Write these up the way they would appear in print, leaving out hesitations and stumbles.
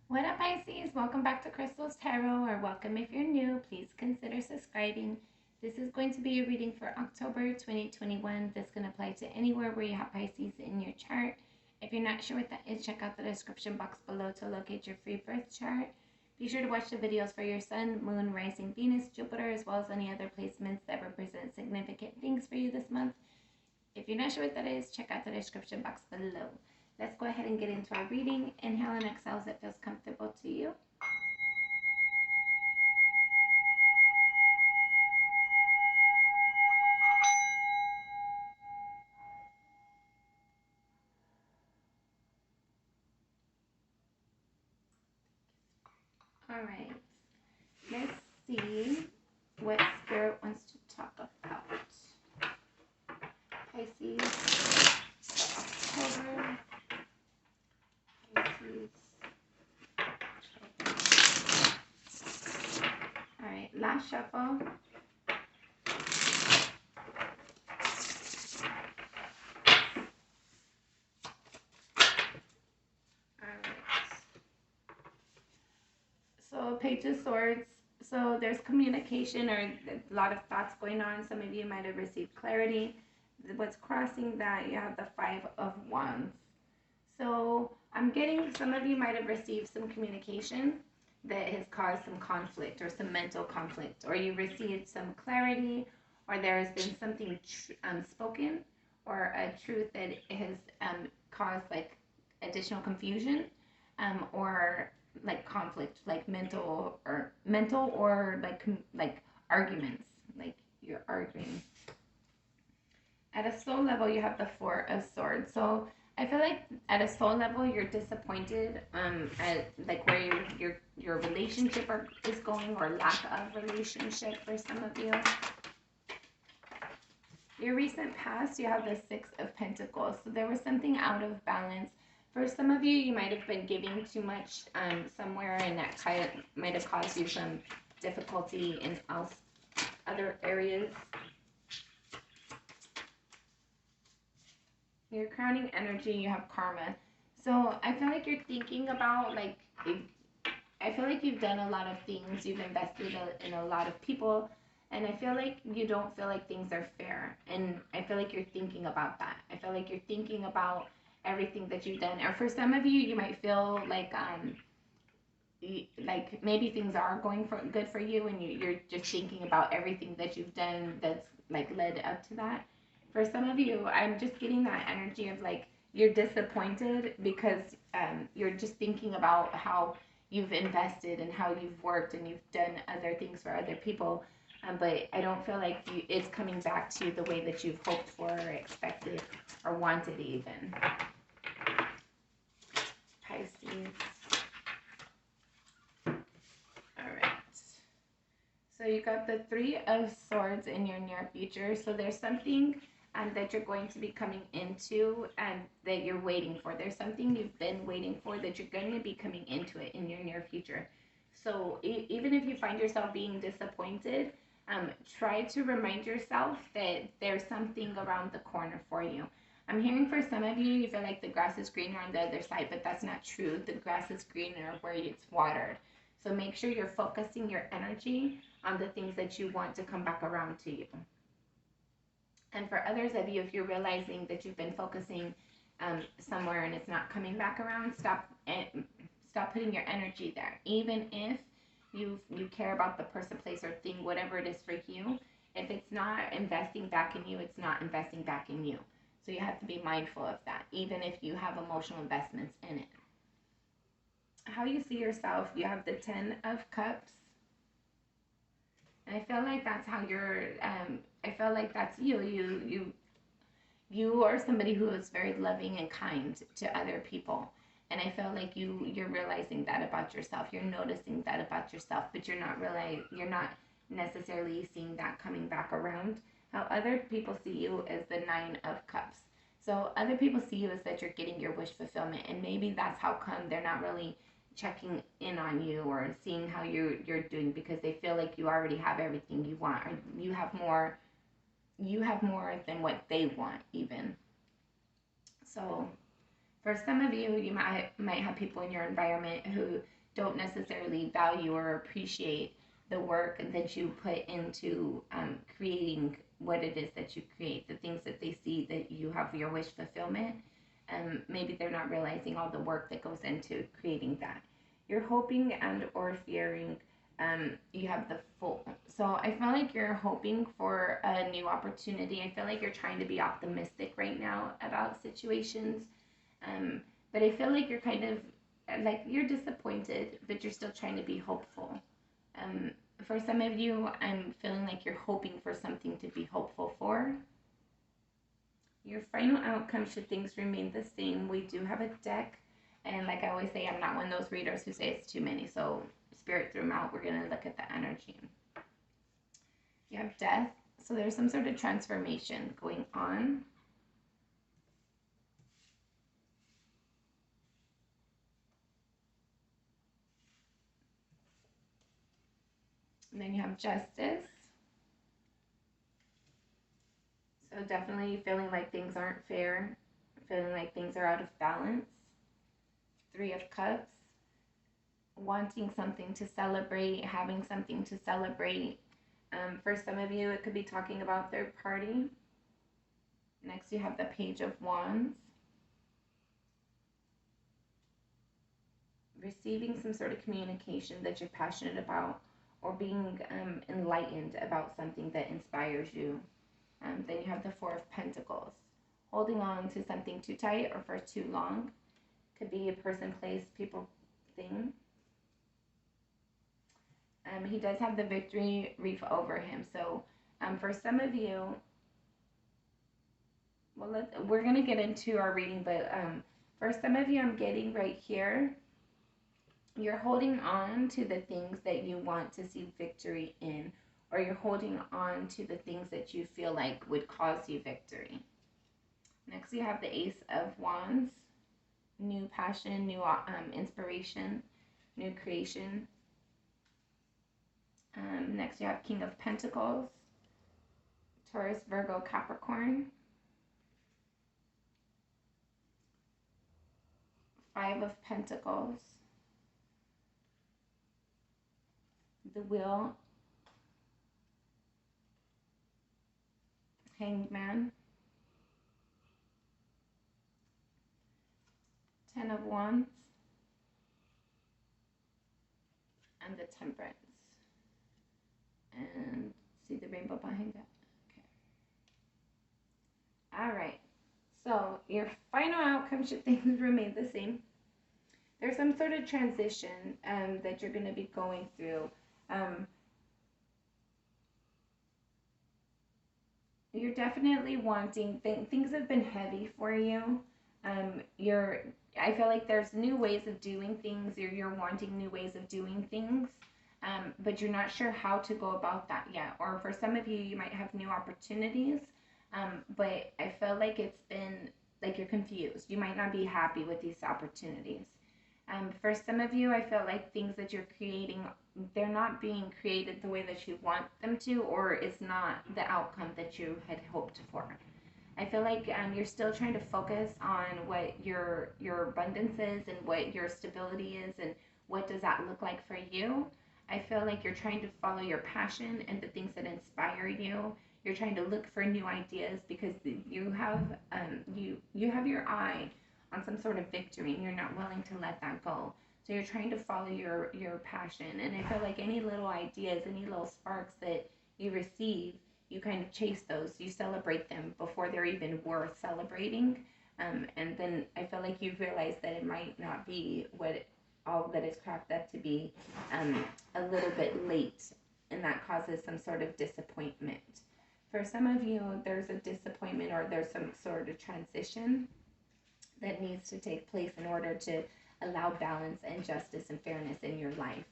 What up, Pisces? Welcome back to Crystal's Tarot, or welcome if you're new. Please consider subscribing. This is going to be a reading for October 2021. This can apply to anywhere where you have Pisces in your chart. If you're not sure what that is, check out the description box below to locate your free birth chart. Be sure to watch the videos for your sun, moon, rising, Venus, Jupiter, as well as any other placements that represent significant things for you this month. If you're not sure what that is, check out the description box below. Let's go ahead and get into our reading. Inhale and exhale as it feels comfortable to you. All right. Let's see what Spirit wants to talk about. Pisces, October. Pisces. All right. Last shuffle. So Page of Swords. So there's communication or a lot of thoughts going on. Some of you might have received clarity. What's crossing that, you have the Five of Wands. So I'm getting some of you might have received some communication that has caused some conflict or some mental conflict, or you received some clarity, or there has been something spoken or a truth that has caused like additional confusion or like conflict, like mental or like arguments, like you're arguing. At a soul level, you have the Four of Swords. So I feel like at a soul level, you're disappointed at like where your relationship is going, or lack of relationship for some of you. Your recent past, you have the Six of Pentacles. So there was something out of balance. For some of you, you might have been giving too much somewhere, and that might have caused you some difficulty in other areas. Your crowning energy, you have karma. So I feel like you're thinking about I feel like you've done a lot of things. You've invested in a lot of people. And I feel like you don't feel like things are fair. And I feel like you're thinking about that. I feel like you're thinking about everything that you've done. Or for some of you, you might feel like maybe things are going good for you, and you're just thinking about everything that you've done that's like led up to that. For some of you, I'm just getting that energy of like you're disappointed because you're just thinking about how you've invested and how you've worked and you've done other things for other people, but I don't feel like it's coming back to you the way that you've hoped for or expected or wanted even. Pisces. So you got the Three of Swords in your near future. So there's something that you're going to be coming into and that you're waiting for. There's something you've been waiting for that you're going to be coming into it in your near future. So even if you find yourself being disappointed, try to remind yourself that there's something around the corner for you. I'm hearing for some of you, you feel like the grass is greener on the other side, but that's not true. The grass is greener where it's watered. So make sure you're focusing your energy on the things that you want to come back around to you. And for others of you, if you're realizing that you've been focusing somewhere and it's not coming back around, stop putting your energy there. Even if you care about the person, place, or thing, whatever it is for you, if it's not investing back in you, it's not investing back in you. So you have to be mindful of that, even if you have emotional investments in it. How you see yourself, you have the Ten of Cups. And I feel like that's how you're, I feel like that's you. You are somebody who is very loving and kind to other people. And I feel like you're realizing that about yourself. You're noticing that about yourself, but you're not necessarily seeing that coming back around. How other people see you is the Nine of Cups. So other people see you as that you're getting your wish fulfillment, and maybe that's how come they're not really checking in on you or seeing how you're doing, because they feel like you already have everything you want, or you have more than what they want even. So For some of you, you might have people in your environment who don't necessarily value or appreciate the work that you put into creating what it is that you create, the things that they see that you have your wish fulfillment. Maybe they're not realizing all the work that goes into creating that. You're hoping and or fearing. You have the full. So I feel like you're hoping for a new opportunity. I feel like you're trying to be optimistic right now about situations. Um, but I feel like you're kind of like you're disappointed, but you're still trying to be hopeful. Um, for some of you, I'm feeling like you're hoping for something to be hopeful for. Your final outcome, should things remain the same, we do have a deck. And like I always say, I'm not one of those readers who say it's too many. So spirit threw them out. We're going to look at the energy. You have death. So there's some sort of transformation going on. And then you have justice. So definitely feeling like things aren't fair, feeling like things are out of balance. Three of Cups, wanting something to celebrate, having something to celebrate. For some of you, it could be talking about third party. Next, you have the Page of Wands. Receiving some sort of communication that you're passionate about, or being enlightened about something that inspires you. Then you have the Four of Pentacles. Holding on to something too tight or for too long. Could be a person, place, people, thing. He does have the victory wreath over him. So for some of you, well, we're going to get into our reading, but for some of you, I'm getting right here, you're holding on to the things that you want to see victory in, or you're holding on to the things that you feel like would cause you victory. Next, you have the Ace of Wands. New passion, new inspiration, new creation. Next, you have King of Pentacles. Taurus, Virgo, Capricorn. Five of Pentacles. The Wheel. Hanged Man. Ten of Wands. And the Temperance. And see the rainbow behind that? Okay. All right. So your final outcome, should things remain the same, there's some sort of transition that you're going to be going through. You're definitely wanting things have been heavy for you. I feel like there's new ways of doing things, or you're wanting new ways of doing things, but you're not sure how to go about that yet. Or for some of you, you might have new opportunities, but I feel like it's been like you're confused. You might not be happy with these opportunities. For some of you, I feel like things that you're creating, they're not being created the way that you want them to, or it's not the outcome that you had hoped for. I feel like you're still trying to focus on what your abundance is and what your stability is and what does that look like for you. I feel like you're trying to follow your passion and the things that inspire you. You're trying to look for new ideas because you have you have your eye on some sort of victory and you're not willing to let that go. So you're trying to follow your passion. And I feel like any little ideas, any little sparks that you receive, you kind of chase those. You celebrate them before they're even worth celebrating. And then I feel like you realize that it might not be all that is cracked up to be a little bit late. And that causes some sort of disappointment. For some of you, there's a disappointment or there's some sort of transition that needs to take place in order to allow balance and justice and fairness in your life.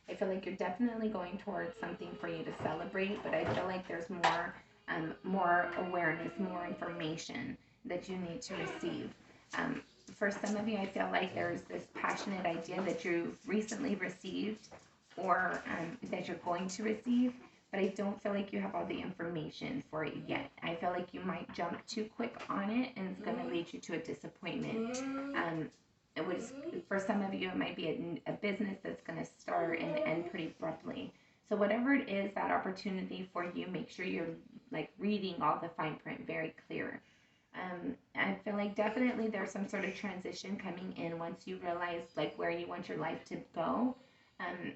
I feel like you're definitely going towards something for you to celebrate, but I feel like there's more awareness, more information that you need to receive. For some of you, I feel like there's this passionate idea that you've recently received or that you're going to receive, but I don't feel like you have all the information for it yet. I feel like you might jump too quick on it, and it's going to lead you to a disappointment. It was, for some of you, it might be a business that's going to start and end pretty abruptly. So whatever it is, that opportunity for you, make sure you're like reading all the fine print very clear. I feel like definitely there's some sort of transition coming in once you realize like where you want your life to go. Um,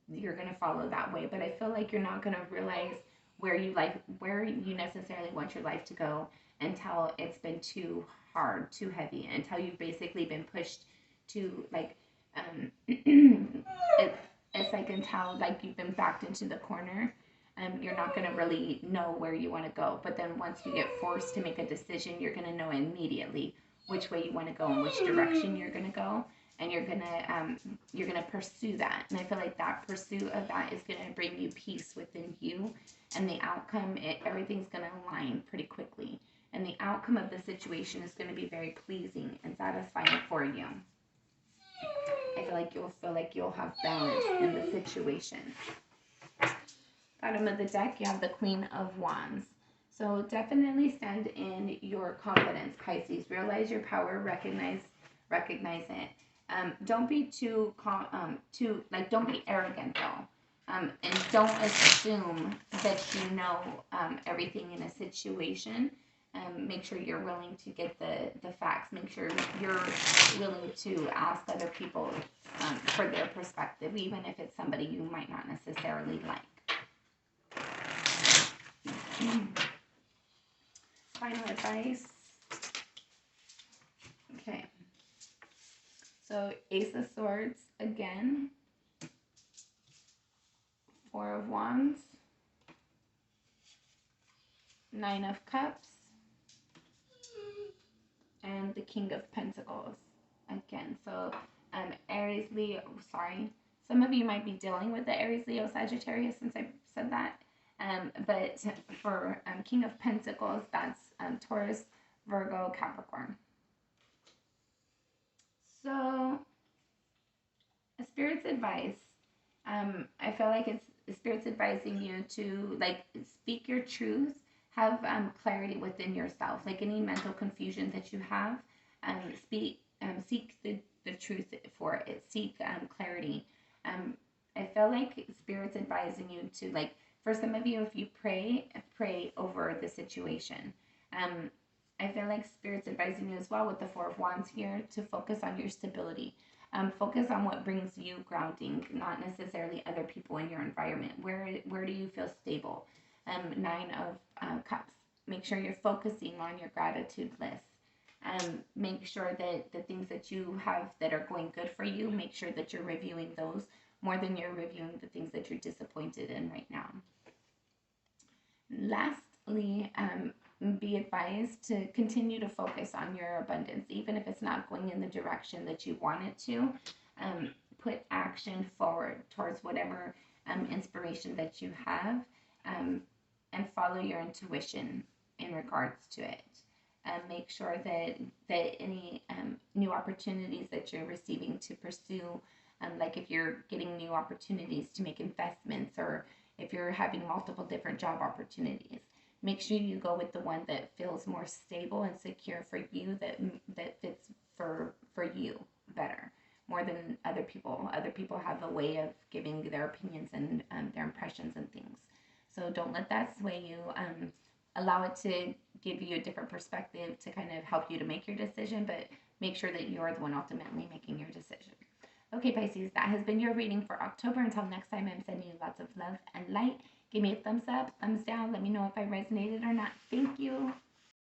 you're gonna follow that way, but I feel like you're not gonna realize where you necessarily want your life to go until it's been too hard, too heavy, until you've basically been pushed to like it's like until like you've been backed into the corner. You're not going to really know where you want to go. But then once you get forced to make a decision, you're going to know immediately which way you want to go and which direction you're going to go, and you're gonna pursue that. And I feel like that pursuit of that is going to bring you peace within you, and the outcome, everything's going to align pretty quickly, and the outcome of the situation is going to be very pleasing and satisfying for you. I feel like you'll have balance in the situation. Bottom of the deck, you have the Queen of Wands. So definitely stand in your confidence, Pisces. Realize your power. Recognize it. Don't be don't be arrogant though, and don't assume that you know everything in a situation. Make sure you're willing to get the facts. Make sure you're willing to ask other people for their perspective, even if it's somebody you might not necessarily like. Final advice. Okay. So Ace of Swords again. 4 of Wands. 9 of Cups. And the King of Pentacles again. So Aries, Leo, sorry. Some of you might be dealing with the Aries, Leo, Sagittarius since I said that. But for King of Pentacles, that's Taurus, Virgo, Capricorn. So, Spirit's advice. I feel like it's Spirit's advising you to like speak your truth, have clarity within yourself. Like any mental confusion that you have, seek the truth for it. Seek clarity. I feel like Spirit's advising you to like. For some of you, if you pray over the situation. I feel like Spirit's advising you as well with the 4 of Wands here to focus on your stability. Focus on what brings you grounding, not necessarily other people in your environment. Where do you feel stable? 9 of Cups. Make sure you're focusing on your gratitude list. Make sure that the things that you have that are going good for you, make sure that you're reviewing those more than you're reviewing the things that you're disappointed in right now. Lastly, be advised to continue to focus on your abundance, even if it's not going in the direction that you want it to. Put action forward towards whatever inspiration that you have, and follow your intuition in regards to it. Make sure that any new opportunities that you're receiving to pursue, like if you're getting new opportunities to make investments, or if you're having multiple different job opportunities, make sure you go with the one that feels more stable and secure for you, that fits for you better, more than other people. Other people have a way of giving their opinions and their impressions and things. So don't let that sway you. Allow it to give you a different perspective to kind of help you to make your decision, but make sure that you're the one ultimately making your decision. Okay, Pisces, that has been your reading for October. Until next time, I'm sending you lots of love and light. Give me a thumbs up, thumbs down. Let me know if I resonated or not. Thank you.